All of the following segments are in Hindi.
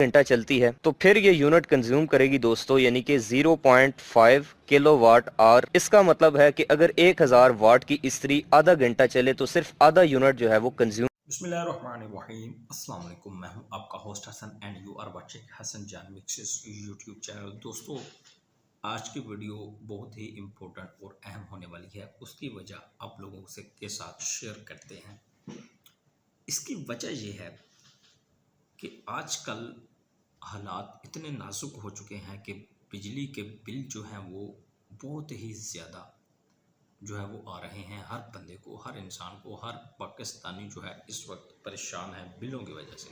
घंटा चलती है तो फिर ये यूनिट कंज्यूम करेगी दोस्तों, यानी कि 0.5 किलोवाट आवर। इसका मतलब है कि अगर 1000 वाट की इस्त्री आधा घंटा चले तो सिर्फ आधा यूनिट जो है वो कंज्यूम। बिस्मिल्लाहिर्रहमानिर्रहीम, अस्सलाम वालेकुम। मैं हूं आपका host Hasan and you are watching Hasan Jaan mixes YouTube channel. दोस्तों, आज की वीडियो बहुत ही इम्पोर्टेंट और अहम होने वाली है। उसकी वजह आप लोगों से के साथ शेयर करते हैं। इसकी वजह यह है कि आजकल हालात इतने नाजुक हो चुके हैं कि बिजली के बिल जो हैं वो बहुत ही ज़्यादा जो है वो आ रहे हैं। हर बंदे को, हर इंसान को, हर पाकिस्तानी जो है इस वक्त परेशान है बिलों की वजह से।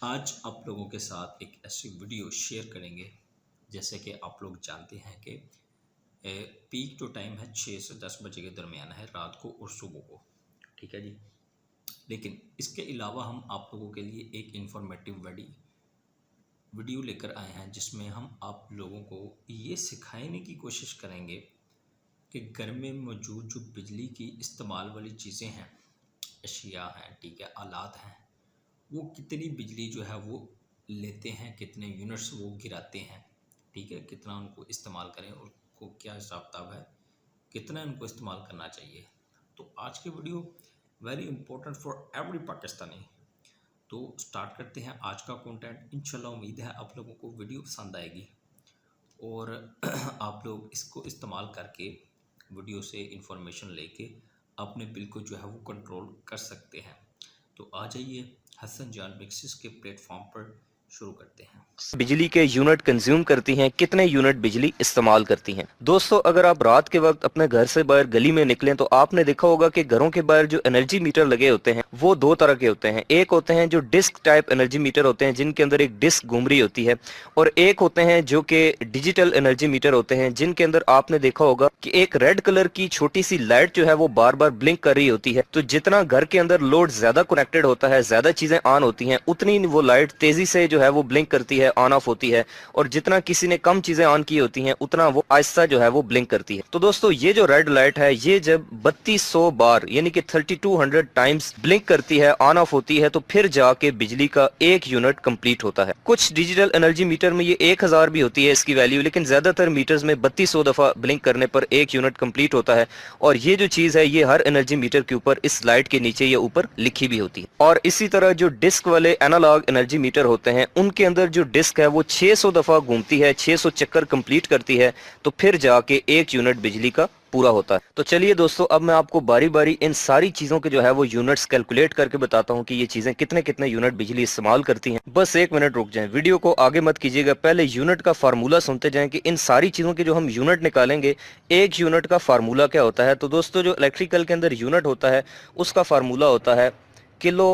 आज आप लोगों के साथ एक ऐसी वीडियो शेयर करेंगे, जैसे कि आप लोग जानते हैं कि पीक जो टाइम है 6 से 10 बजे के दरमियान है, रात को और सुबह को, ठीक है जी। लेकिन इसके अलावा हम आप लोगों के लिए एक इंफॉर्मेटिव वीडियो लेकर आए हैं, जिसमें हम आप लोगों को ये सिखाने की कोशिश करेंगे कि घर में मौजूद जो बिजली की इस्तेमाल वाली चीज़ें हैं, अशिया हैं, ठीक है, आलात हैं, वो कितनी बिजली जो है वो लेते हैं, कितने यूनिट्स वो गिराते हैं, ठीक है, कितना उनको इस्तेमाल करें और को क्या हिसाब किताब है, कितना उनको इस्तेमाल करना चाहिए। तो आज की video very important for every Pakistani. तो स्टार्ट करते हैं आज का कंटेंट। इंशाल्लाह उम्मीद है आप लोगों को वीडियो पसंद आएगी और आप लोग इसको इस्तेमाल करके, वीडियो से इंफॉर्मेशन लेके अपने बिल को जो है वो कंट्रोल कर सकते हैं। तो आ जाइए, हसन जान मिक्सेस के प्लेटफॉर्म पर शुरू करते हैं। बिजली के यूनिट कंज्यूम करती हैं, कितने यूनिट बिजली इस्तेमाल करती हैं। दोस्तों, अगर आप रात के वक्त अपने घर से बाहर गली में निकलें तो आपने देखा होगा कि घरों के बाहर जो एनर्जी मीटर लगे होते हैं वो दो तरह के होते हैं। एक होते हैं जो डिस्क टाइप एनर्जी मीटर होते हैं, जिनके अंदर एक डिस्क घूम रही होती है, और एक होते हैं जो कि डिजिटल एनर्जी मीटर होते हैं, जिनके अंदर आपने देखा होगा कि एक रेड कलर की छोटी सी लाइट जो है वो बार बार ब्लिंक कर रही होती है। तो जितना घर के अंदर लोड ज्यादा कनेक्टेड होता है, ज्यादा चीजें ऑन होती हैं, उतनी वो लाइट तेजी से जो है वो ब्लिंक करती है, ऑन ऑफ होती है। और जितना किसी ने कम चीजें ऑन की होती हैं उतना वो आहिस्ता जो है वो ब्लिंक करती है। तो दोस्तों, ये जो रेड लाइट है, ये जब 3200 बार यानी कि 3200 टाइम्स ब्लिंक करती है, ऑन ऑफ होती है, तो फिर जाके बिजली का एक यूनिट कंप्लीट होता है। कुछ डिजिटल एनर्जी मीटर में ये 1000 भी होती है इसकी वैल्यू, लेकिन ज्यादातर मीटर्स में 3200 दफा ब्लिंक करने पर एक यूनिट कंप्लीट होता है। और ये जो चीज है ये हर एनर्जी मीटर के ऊपर, इस लाइट के नीचे ये ऊपर लिखी भी होती है। और इसी तरह जो डिस्क वाले एनालॉग एनर्जी मीटर होते हैं, उनके अंदर जो डिस्क है वो 600 दफा घूमती है, 600 चक्कर कंप्लीट करती है, तो फिर जाके एक यूनिट बिजली का पूरा होता है। तो चलिए दोस्तों, अब मैं आपको बारी बारी इन सारी चीजों के जो है वो यूनिट्स कैलकुलेट करके बताता हूं कि ये चीजें कितने कितने यूनिट बिजली इस्तेमाल करती हैं। बस एक मिनट रुक जाएं, वीडियो को आगे मत कीजिएगा, पहले यूनिट का फार्मूला सुनते जाएं कि इन सारी चीजों के जो हम यूनिट निकालेंगे, एक यूनिट का फार्मूला क्या होता है। तो दोस्तों, जो इलेक्ट्रिकल के अंदर यूनिट होता है उसका फार्मूला होता है किलो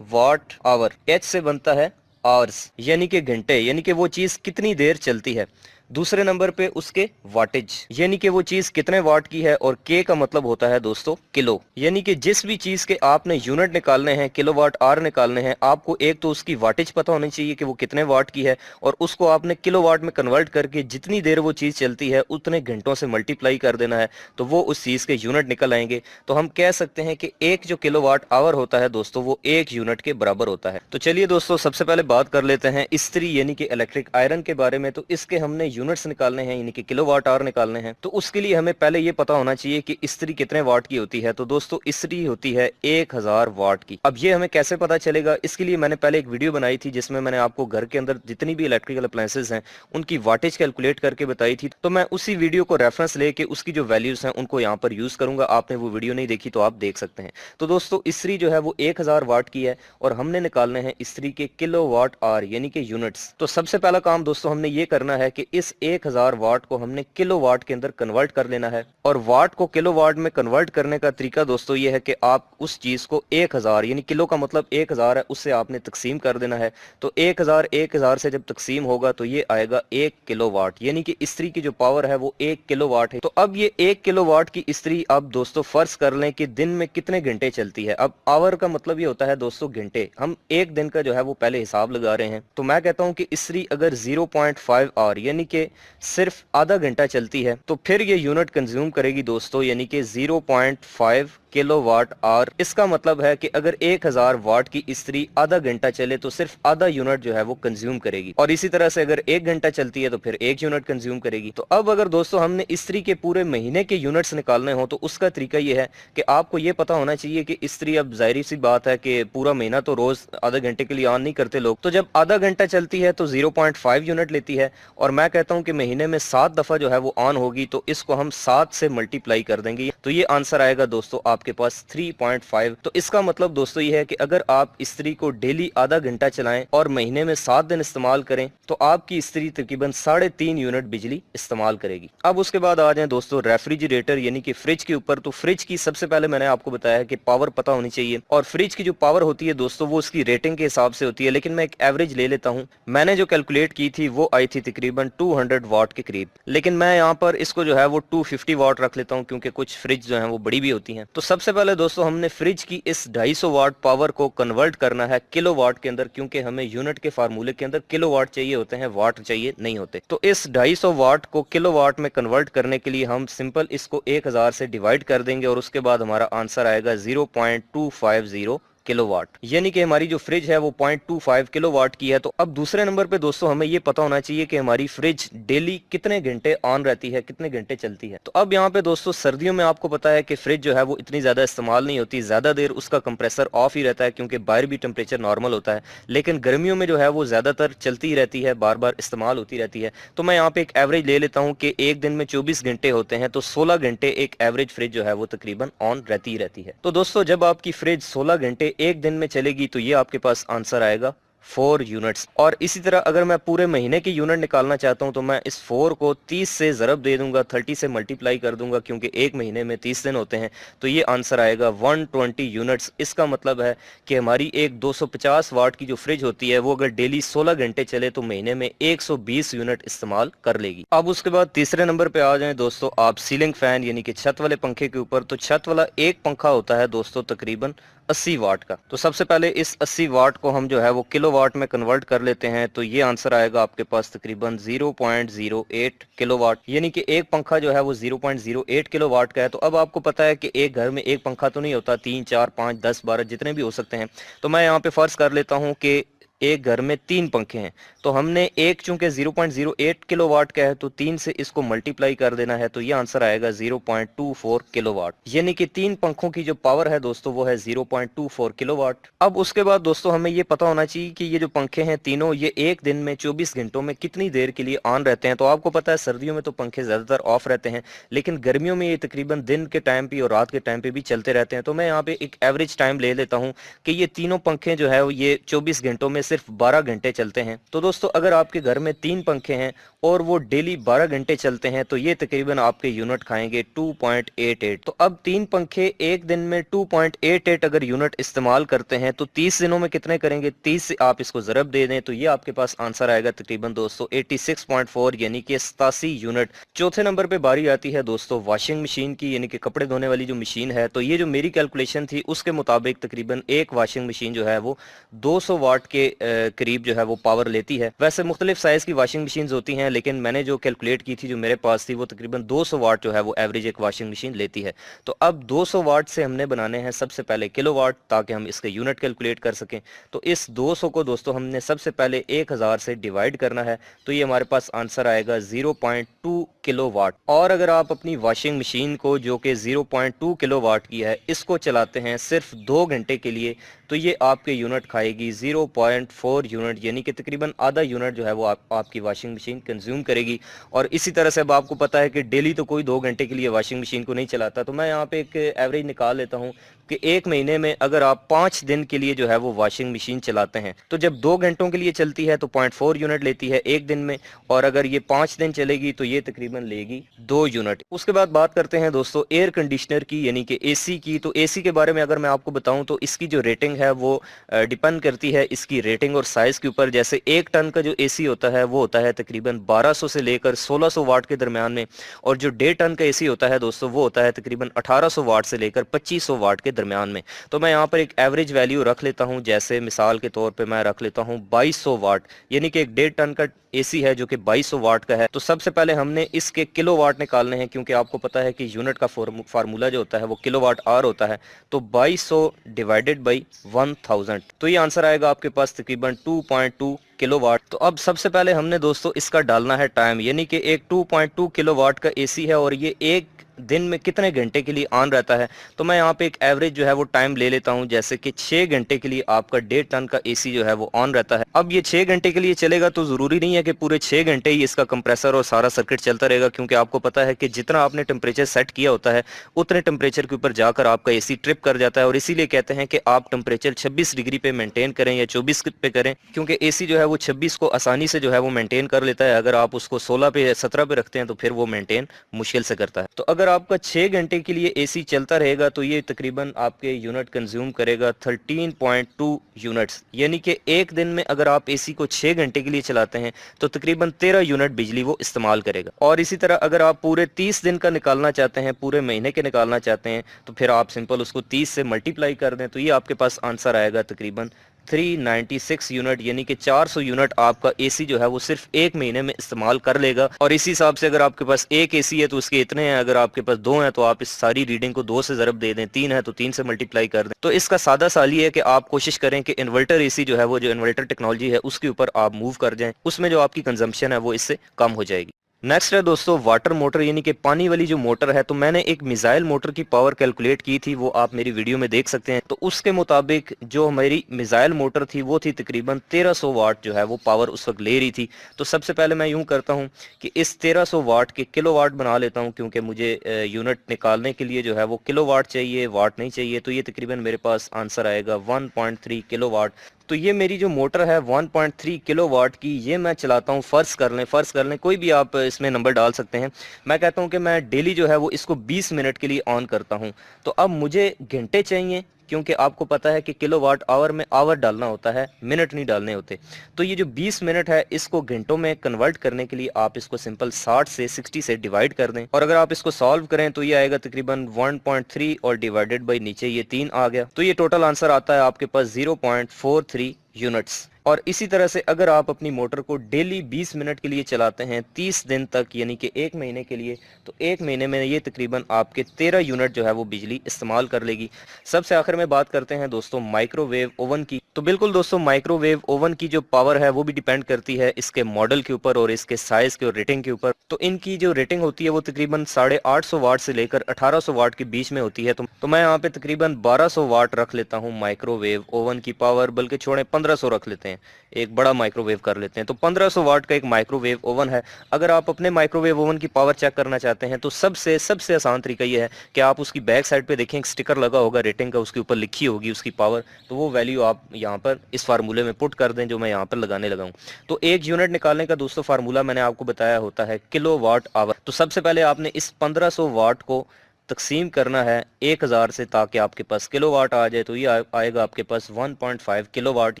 वाट आवर। एच से बनता है आवर्स, यानी कि घंटे, यानी कि वो चीज कितनी देर चलती है। दूसरे नंबर पे उसके वाटेज, यानी कि वो चीज कितने वाट की है, और के का मतलब होता है दोस्तों किलो, यानी कि जिस भी चीज के आपने यूनिट निकालने हैं, किलोवाट आवर निकालने हैं, आपको एक तो उसकी वाटेज पता होनी चाहिए कि वो कितने वाट की है, और उसको आपने किलोवाट में कन्वर्ट करके जितनी देर वो चीज चलती है उतने घंटों से मल्टीप्लाई कर देना है, तो वो उस चीज के यूनिट निकल आएंगे। तो हम कह सकते हैं कि एक जो किलोवाट आवर होता है दोस्तों, वो एक यूनिट के बराबर होता है। तो चलिए दोस्तों, सबसे पहले बात कर लेते हैं इस्त्री यानी कि इलेक्ट्रिक आयरन के बारे में। तो इसके हमने यूनिट्स निकालने हैं, यानी कि किलोवाट आवर निकालने हैं। तो उसके लिए हमें पहले ये पता होना चाहिए कि इस्त्री कितने वाट की होती है। तो दोस्तों, इस्त्री होती है 1000 वाट की। अब ये हमें कैसे पता चलेगा, इसके लिए मैंने पहले एक वीडियो बनाई थी जिसमें मैंने आपको घर के अंदर जितनी भी इलेक्ट्रिकल अप्लायंसेस हैं उनकी वाटेज कैलकुलेट करके बताई थी। तो मैं उसी वीडियो को रेफरेंस लेके उसकी जो वैल्यूज हैं उनको यहाँ पर यूज करूंगा। आपने वो वीडियो नहीं देखी तो आप देख सकते हैं। तो दोस्तों, इस्त्री जो है वो 1000 वाट की है और हमने निकालने हैं इस्त्री के किलोवाट आवर यानी कि यूनिट्स। तो सबसे पहला काम दोस्तों हमने ये करना है कि इस 1000 वाट को हमने किलोवाट के अंदर कन्वर्ट कर लेना है। और वाट को किलोवाट में कन्वर्ट करने का तरीका दोस्तों ये है कि आप उस चीज को 1000, यानी किलो का मतलब 1000 है, उससे आपने तकसीम कर देना है। तो 1000 से जब तकसीम होगा तो ये आएगा 1 किलोवाट, यानी कि इस्त्री की जो पावर है वो 1 किलोवाट है। तो अब ये 1 किलोवाट की इस्त्री, अब दोस्तों फर्ज कर लें कि दिन में कितने घंटे चलती है। अब आवर का मतलब ये होता है दोस्तों घंटे, हम एक दिन का जो है वो पहले हिसाब लगा रहे हैं। तो मैं कहता हूं कि इस्त्री अगर 0.5 आवर यानी कि सिर्फ आधा घंटा चलती है तो फिर ये यूनिट कंज्यूम करेगी दोस्तों, यानी कि 0.5 किलोवाट आवर। इसका मतलब है कि अगर 1000 वाट की इस्त्री आधा घंटा चले तो सिर्फ आधा यूनिट जो है वो कंज्यूम करेगी, और इसी तरह से अगर 1 घंटा चलती है तो फिर 1 यूनिट कंज्यूम करेगी। तो अब अगर दोस्तों हमने इस्त्री के पूरे महीने के यूनिट्स निकालने हो तो उसका तरीका ये है कि आपको ये पता होना चाहिए कि इस्त्री, अब जाहिर सी बात है कि पूरा महीना तो रोज आधा घंटे के लिए ऑन नहीं करते लोग, तो जब आधा घंटा चलती है तो 0.5 यूनिट लेती है, और मैं कहता हूं कि महीने में 7 दफा जो है वो ऑन होगी, तो इसको हम 7 से मल्टीप्लाई कर देंगे, तो ये आंसर आएगा दोस्तों आपके पास 3.5। तो इसका मतलब दोस्तों ये है कि अगर आप इस्त्री को डेली आधा घंटा चलाएं और महीने में 7 दिन इस्तेमाल करें तो आपकी इस्त्री तकरीबन 3.5 यूनिट बिजली इस्तेमाल करेगी। अब उसके बाद आ जाए दोस्तों रेफ्रिजरेटर यानी कि फ्रिज के ऊपर। तो फ्रिज की सबसे पहले मैंने आपको बताया कि पावर पता होनी चाहिए, और फ्रिज की जो पावर होती है दोस्तों वो उसकी रेटिंग के हिसाब से होती है, लेकिन मैं एक एवरेज ले लेता हूं। मैंने जो कैलकुलेट की थी वो आई थी तकरीबन 200 वाट के करीब, लेकिन मैं यहाँ पर इसको जो है वो 250 वाट रख लेता हूँ क्योंकि कुछ फ्रिज जो है वो बड़ी भी होती हैं। तो सबसे पहले दोस्तों हमने फ्रिज की इस 250 वाट पावर को कन्वर्ट करना है किलोवाट के अंदर, क्योंकि हमें यूनिट के फार्मूले के अंदर किलोवाट चाहिए होते हैं, वाट चाहिए नहीं होते। तो इस 250 वाट को किलोवाट में कन्वर्ट करने के लिए हम सिंपल इसको 1000 से डिवाइड कर देंगे, और उसके बाद हमारा आंसर आएगा 0.250 किलोवाट, यानी कि हमारी जो फ्रिज है वो 0.25 किलोवाट की है। तो अब दूसरे नंबर पे दोस्तों हमें ये पता होना चाहिए कि हमारी फ्रिज डेली कितने घंटे ऑन रहती है, कितने घंटे चलती है। तो अब यहाँ पे दोस्तों सर्दियों में आपको पता है कि फ्रिज जो है वो इतनी ज्यादा इस्तेमाल नहीं होती, ज्यादा देर उसका कंप्रेसर ऑफ ही रहता है क्योंकि बाहर भी टेम्परेचर नॉर्मल होता है, लेकिन गर्मियों में जो है वो ज्यादातर चलती ही रहती है, बार बार इस्तेमाल होती रहती है। तो मैं यहाँ पे एक एवरेज ले लेता हूँ कि एक दिन में 24 घंटे होते हैं, तो 16 घंटे एक एवरेज फ्रिज जो है वो तकरीबन ऑन रहती ही रहती है। तो दोस्तों जब आपकी फ्रिज 16 घंटे एक दिन में चलेगी तो ये आपके पास आंसर आएगा 4 यूनिट्स। और इसी तरह अगर मैं पूरे महीने की यूनिट निकालना चाहता हूं तो मैं इस 4 को 30 से ज़रब दे दूंगा, 30 से मल्टीप्लाई कर दूंगा, क्योंकि एक महीने में 30 दिन होते हैं, तो ये आंसर आएगा 120 यूनिट्स। इसका मतलब है कि हमारी एक 250 वाट की जो फ्रिज होती है वो अगर डेली 16 घंटे चले तो महीने में 120 यूनिट इस्तेमाल कर लेगी। अब उसके बाद तीसरे नंबर पे आ जाएं दोस्तों आप सीलिंग फैन यानी कि छत वाले पंखे के ऊपर। तो छत वाला एक पंखा होता है दोस्तों तकरीबन 80 वाट का। तो सबसे पहले इस 80 वाट को हम जो है वो किलोवाट में कन्वर्ट कर लेते हैं, तो ये आंसर आएगा आपके पास तकरीबन 0.08 किलोवाट, यानी कि एक पंखा जो है वो 0.08 किलोवाट का है। तो अब आपको पता है कि एक घर में एक पंखा तो नहीं होता, 3 4 5 10 12 जितने भी हो सकते हैं। तो मैं यहाँ पे फर्ज कर लेता हूँ कि एक घर में 3 पंखे हैं, तो हमने एक चूंकि 0.08 किलोवाट का है तो 3 से इसको मल्टीप्लाई कर देना है, तो ये आंसर आएगा 0.24 किलोवाट, यानी कि 3 पंखों की जो पावर है दोस्तों वो है 0.24 किलोवाट। अब उसके बाद दोस्तों हमें ये पता होना चाहिए कि ये जो पंखे हैं तीनों ये एक दिन में 24 घंटों में कितनी देर के लिए ऑन रहते हैं। तो आपको पता है सर्दियों में तो पंखे ज्यादातर ऑफ रहते हैं, लेकिन गर्मियों में ये तकरीबन दिन के टाइम पे और रात के टाइम पे भी चलते रहते हैं। तो मैं यहाँ पे एक एवरेज टाइम ले लेता हूँ कि ये तीनों पंखे जो है ये 24 घंटों में सिर्फ 12 घंटे चलते हैं। तो दोस्तों अगर आपके घर में 3 पंखे हैं और वो डेली 12 घंटे चलते हैं तो ये तकरीबन आपके यूनिट खाएंगे 2.88। तो अब 3 पंखे एक दिन में 2.88 अगर यूनिट इस्तेमाल करते हैं तो 30 दिनों में कितने करेंगे, 30 से आप इसको ज़रब दे दें तो ये आपके पास आंसर आएगा तकरीबन दोस्तों 86.4 यानी कि 87 यूनिट। चौथे नंबर पे बारी आती है दोस्तों वॉशिंग मशीन की, यानी कि कपड़े धोने वाली जो मशीन है। तो ये जो मेरी कैलकुलेशन थी उसके मुताबिक तकरीबन एक वॉशिंग मशीन जो है वो 200 वाट के करीब जो है वो पावर लेती है। वैसे मुख्तलिफ साइज की वॉशिंग मशीन होती हैं, लेकिन मैंने जो कैलकुलेट की थी जो मेरे पास थी वो तकरीबन 200 वाट जो है वो एवरेज एक वॉशिंग मशीन लेती है। तो अब 200 वाट से हमने बनाने हैं सबसे पहले किलोवाट ताकि हम इसके यूनिट कैलकुलेट कर सकें। तो इस 200 को दोस्तों हमने सबसे पहले 1000 से डिवाइड करना है, तो ये हमारे पास आंसर आएगा 0.2 किलोवाट। और अगर आप अपनी वॉशिंग मशीन को जो कि 0.2 किलोवाट की है इसको चलाते हैं सिर्फ 2 घंटे के लिए तो ये आपके यूनिट खाएगी 0.4 यूनिट, यानी कि तकरीबन आधा यूनिट जो है वो आपकी वॉशिंग मशीन कंज्यूम करेगी। और इसी तरह से अब आपको पता है कि डेली तो कोई 2 घंटे के लिए वॉशिंग मशीन को नहीं चलाता, तो मैं यहाँ पे एक एवरेज निकाल लेता हूँ कि एक महीने में अगर आप 5 दिन के लिए जो है वो वॉशिंग मशीन चलाते हैं तो जब 2 घंटों के लिए चलती है तो 0.4 यूनिट लेती है एक दिन में, और अगर ये 5 दिन चलेगी तो ये तकरीबन लेगी 2 यूनिट। उसके बाद बात करते हैं दोस्तों एयर कंडीशनर की यानी कि एसी की। तो एसी के बारे में अगर मैं आपको बताऊं तो इसकी जो रेटिंग है वो डिपेंड करती है इसकी रेटिंग और साइज के ऊपर। जैसे 1 टन का जो एसी होता है वो होता है तकरीबन 1200 से लेकर 1600 वाट के दरमियान में, और जो 1.5 टन का एसी होता है दोस्तों वो होता है तकरीबन 1800 वाट से लेकर 2500 वाट के दरमियान में। तो मैं यहाँ पर एक एवरेज वैल्यू रख लेता हूँ, जैसे मिसाल के तौर पे मैं रख लेता हूँ 2200 वाट, यानी कि एक 1.5 टन का एसी है जो कि 2200 वाट का है। तो सबसे पहले हमने इसके किलोवाट निकालने हैं, क्योंकि आपको पता है कि यूनिट का फार्मूला जो होता है वो किलोवाट आवर होता है। तो 2200 डिवाइडेड बाई 1000, तो ये आंसर आएगा आपके पास तकरीबन 2.2 किलोवाट। तो अब सबसे पहले हमने दोस्तों इसका डालना है टाइम, यानी कि एक 2.2 किलोवाट का एसी है और ये एक दिन में कितने घंटे के लिए ऑन रहता है। तो मैं यहाँ पे एक एवरेज जो है वो टाइम ले लेता हूँ, जैसे कि 6 घंटे के लिए आपका 1.5 टन का एसी जो है वो ऑन रहता है। अब ये 6 घंटे के लिए चलेगा तो जरूरी नहीं है कि पूरे 6 घंटे ही इसका कंप्रेसर और सारा सर्किट चलता रहेगा, क्योंकि आपको पता है कि जितना आपने टेम्परेचर सेट किया होता है उतने टेम्परेचर के ऊपर जाकर आपका एसी ट्रिप कर जाता है। और इसीलिए कहते हैं कि आप टेम्परेचर 26 डिग्री पे मेंटेन करें या 24 पे करें, क्योंकि एसी जो है वो 26 को आसानी से जो है वो मेंटेन कर लेता है। अगर आप उसको 16 पे या 17 पे रखते हैं तो फिर वो मेंटेन मुश्किल से करता है। तो अगर आपका 6 घंटे के लिए एसी चलता रहेगा तो ये तकरीबन आपके यूनिट कंज्यूम करेगा 13.2 यूनिट्स, यानी कि एक दिन में अगर आप एसी को 6 घंटे के लिए चलाते हैं तो तकरीबन 13 यूनिट बिजली वो इस्तेमाल करेगा। और इसी तरह अगर आप पूरे 30 दिन का निकालना चाहते हैं, पूरे महीने के निकालना चाहते हैं, तो फिर आप सिंपल उसको 30 से मल्टीप्लाई कर दें, तो ये आपके पास आंसर आएगा तकरीबन 396 यूनिट, यानी कि 400 यूनिट आपका एसी जो है वो सिर्फ एक महीने में इस्तेमाल कर लेगा। और इसी हिसाब से अगर आपके पास एक एसी है तो उसके इतने हैं, अगर आपके पास 2 हैं तो आप इस सारी रीडिंग को 2 से ज़रब दे दें, 3 है तो 3 से मल्टीप्लाई कर दें। तो इसका सादा साल ये है कि आप कोशिश करें कि इन्वर्टर एसी जो है वो, जो इन्वर्टर टेक्नोलॉजी है उसके ऊपर आप मूव कर जाएं, उसमें जो आपकी कंजम्पशन है वो इससे कम हो जाएगी। नेक्स्ट है दोस्तों वाटर मोटर, यानी कि पानी वाली जो मोटर है। तो मैंने एक मिसाइल मोटर की पावर कैलकुलेट की थी, वो आप मेरी वीडियो में देख सकते हैं। तो उसके मुताबिक जो हमारी मिसाइल मोटर थी वो थी तकरीबन 1300 वाट जो है वो पावर उस वक्त ले रही थी। तो सबसे पहले मैं यूं करता हूं कि इस 1300 वाट के किलोवाट बना लेता हूं, क्योंकि मुझे यूनिट निकालने के लिए जो है वो किलोवाट चाहिए, वाट नहीं चाहिए। तो ये तकरीबन मेरे पास आंसर आएगा 1.3 किलोवाट। तो ये मेरी जो मोटर है 1.3 किलोवाट की, ये मैं चलाता हूँ। फ़र्ज़ कर लें कोई भी आप इसमें नंबर डाल सकते हैं। मैं कहता हूँ कि मैं डेली जो है वो इसको 20 मिनट के लिए ऑन करता हूँ। तो अब मुझे घंटे चाहिए, क्योंकि आपको पता है कि किलोवाट आवर में आवर डालना होता है, मिनट नहीं डालने होते। तो ये जो 20 मिनट है इसको घंटों में कन्वर्ट करने के लिए आप इसको सिंपल 60 से डिवाइड कर दें। और अगर आप इसको सॉल्व करें तो ये आएगा तकरीबन 1.3 और डिवाइडेड बाई नीचे ये 3 आ गया। तो ये टोटल आंसर आता है आपके पास 0.43 यूनिट्स। और इसी तरह से अगर आप अपनी मोटर को डेली 20 मिनट के लिए चलाते हैं 30 दिन तक, यानी कि एक महीने के लिए, तो एक महीने में ये तकरीबन आपके 13 यूनिट जो है वो बिजली इस्तेमाल कर लेगी। सबसे आखिर में बात करते हैं दोस्तों माइक्रोवेव ओवन की। तो बिल्कुल दोस्तों, माइक्रोवेव ओवन की जो पावर है वो भी डिपेंड करती है इसके मॉडल के ऊपर और इसके साइज के और रेटिंग के ऊपर। तो इनकी जो रेटिंग होती है वो तकरीबन 850 वाट से लेकर 1800 वाट के बीच में होती है। तो मैं यहाँ पे तकरीबन 1200 वाट रख लेता हूँ माइक्रोवेव ओवन की पावर, बल्कि छोड़े 1500 रख लेते हैं, एक बड़ा माइक्रोवेव कर लेते हैं। तो 1500 वाट का एक माइक्रोवेव ओवन है। अगर आप अपने माइक्रोवेव ओवन की पावर चेक करना चाहते हैं तो सबसे आसान तरीका ये है कि आप उसकी बैक साइड पे देखें, एक स्टिकर लगा होगा रेटिंग का, उसके ऊपर लिखी होगी उसकी पावर। तो वो वैल्यू आप यहाँ पर इस फार्मूले में पुट कर दें जो मैं यहाँ पर लगाने लगा हूँ। तो एक यूनिट निकालने का दोस्तों फार्मूला मैंने आपको बताया होता है किलोवाट आवर। तो सबसे पहले आपने इस 1500 वाट को तकसीम करना है 1000 से, ताकि आपके पास किलोवाट आ जाए। तो ये आएगा आपके पास 1.5 किलोवाट।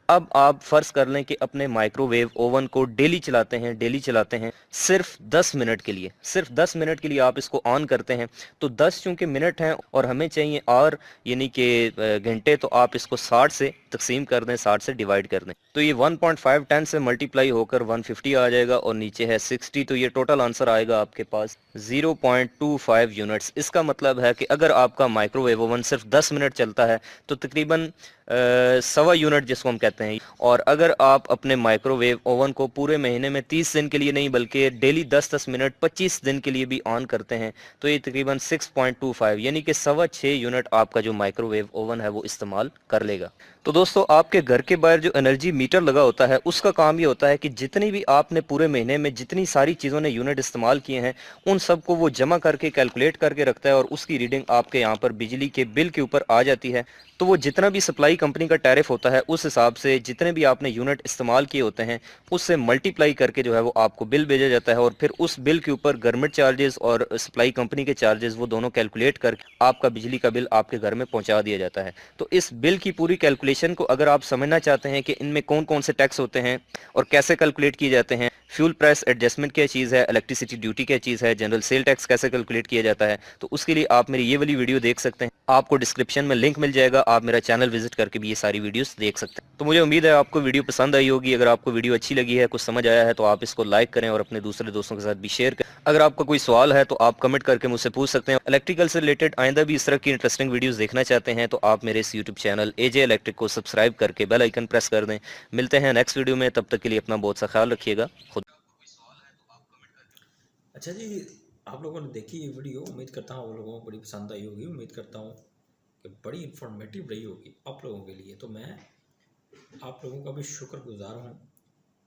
अब आप फर्ज कर लें कि अपने माइक्रोवेव ओवन को डेली चलाते हैं सिर्फ 10 मिनट के लिए, सिर्फ 10 मिनट के लिए आप इसको ऑन करते हैं। तो 10 चूंकि मिनट हैं और हमें चाहिए आवर यानी कि घंटे, तो आप इसको 60 से तकसीम कर दें, 60 से डिवाइड कर दें। तो ये 1.5 10 से मल्टीप्लाई होकर 150 आ जाएगा और नीचे है 60। तो ये टोटल आंसर आएगा आपके पास 0.25 यूनिट्स। इसका मतलब है कि अगर आपका माइक्रोवेव ओवन सिर्फ 10 मिनट चलता है तो तकरीबन 1.25 यूनिट जिसको हम कहते हैं। और अगर आप अपने माइक्रोवेव ओवन को पूरे महीने में 30 दिन के लिए नहीं बल्कि डेली 10-10 मिनट 25 दिन के लिए भी ऑन करते हैं तो ये तकरीबन 6.25 यानी कि 6.25 यूनिट आपका जो माइक्रोवेव ओवन है वो इस्तेमाल कर लेगा। तो दोस्तों, आपके घर के बाहर जो एनर्जी मीटर लगा होता है उसका काम ये होता है कि जितनी भी आपने पूरे महीने में जितनी सारी चीज़ों ने यूनिट इस्तेमाल किए हैं उन सबको वो जमा करके कैलकुलेट करके रखता है और उसकी रीडिंग आपके यहाँ पर बिजली के बिल के ऊपर आ जाती है। तो वो जितना भी सप्लाई कंपनी का टैरिफ होता है उस हिसाब से जितने भी आपने यूनिट इस्तेमाल किए होते हैं उससे मल्टीप्लाई करके जो है वो आपको बिल भेजा जाता है। और फिर उस बिल के ऊपर गवर्नमेंट चार्जेस और सप्लाई कंपनी के चार्जेस वो दोनों कैलकुलेट करके आपका बिजली का बिल आपके घर में पहुंचा दिया जाता है। तो इस बिल की पूरी कैलकुलेशन को अगर आप समझना चाहते हैं कि इनमें कौन कौन से टैक्स होते हैं और कैसे कैलकुलेट किए जाते हैं, फ्यूल प्राइस एडजस्टमेंट क्या चीज़ है, इलेक्ट्रिसिटी ड्यूटी क्या चीज़ है, जनरल सेल टैक्स कैसे कैलकुलेट किया जाता है, तो उसके लिए आप मेरी ये वाली वीडियो देख सकते हैं। आपको डिस्क्रिप्शन में लिंक मिल जाएगा, आप मेरा चैनल विजिट करके भी ये सारी वीडियोस देख सकते हैं। तो मुझे उम्मीद है आपको वीडियो पसंद आई होगी। अगर आपको वीडियो अच्छी लगी है, कुछ समझ आया है, तो आप इसको लाइक करें और अपने दूसरे दोस्तों के साथ भी शेयर करें। अगर आपका कोई सवाल है तो आप कमेंट करके मुझसे पूछ सकते हैं। इलेक्ट्रिकल से रिलेटेड आइंदा भी इस तरह की इंटरेस्टिंग वीडियोस देखना चाहते हैं तो आप मेरे इस यूट्यूब चैनल एजे इलेक्ट्रिक को सब्सक्राइब करके बेल आइकन प्रेस कर दें। मिलते हैं नेक्स्ट वीडियो में, तब तक के लिए अपना बहुत सा ख्याल रखिएगा। खुद अच्छा जी, आप लोगों ने देखी ये वीडियो, उम्मीद करता हूँ आप लोगों को बड़ी पसंद आई होगी। उम्मीद करता हूँ कि बड़ी इंफॉर्मेटिव रही होगी आप लोगों के लिए। तो मैं आप लोगों का भी शुक्रगुजार हूँ।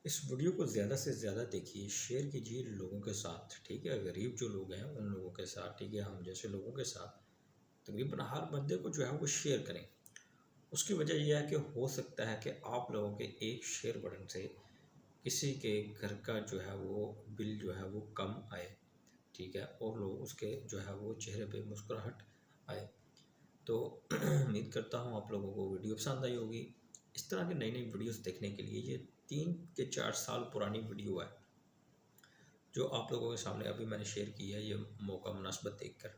इस वीडियो को ज़्यादा से ज़्यादा देखिए, शेयर कीजिए लोगों के साथ, ठीक है। गरीब जो लोग हैं उन लोगों के साथ, ठीक है, हम जैसे लोगों के साथ तकरीबन हर बंदे को जो है वो शेयर करें। उसकी वजह यह है कि हो सकता है कि आप लोगों के एक शेयर बटन से किसी के घर का जो है वो बिल जो है वो कम आए, ठीक है, और लोग उसके जो है वो चेहरे पे मुस्कुराहट आए। तो उम्मीद करता हूँ आप लोगों को वीडियो पसंद आई होगी। इस तरह की नई नई वीडियोस देखने के लिए ये 3 से 4 साल पुरानी वीडियो है जो आप लोगों के सामने अभी मैंने शेयर की है, ये मौका मुनासबत देखकर।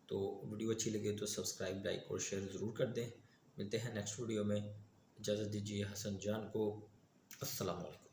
तो वीडियो अच्छी लगे तो सब्सक्राइब, लाइक और शेयर ज़रूर कर दें। मिलते हैं नेक्स्ट वीडियो में। इजाज़त दीजिए हसन जान को। अस्सलाम वालेकुम।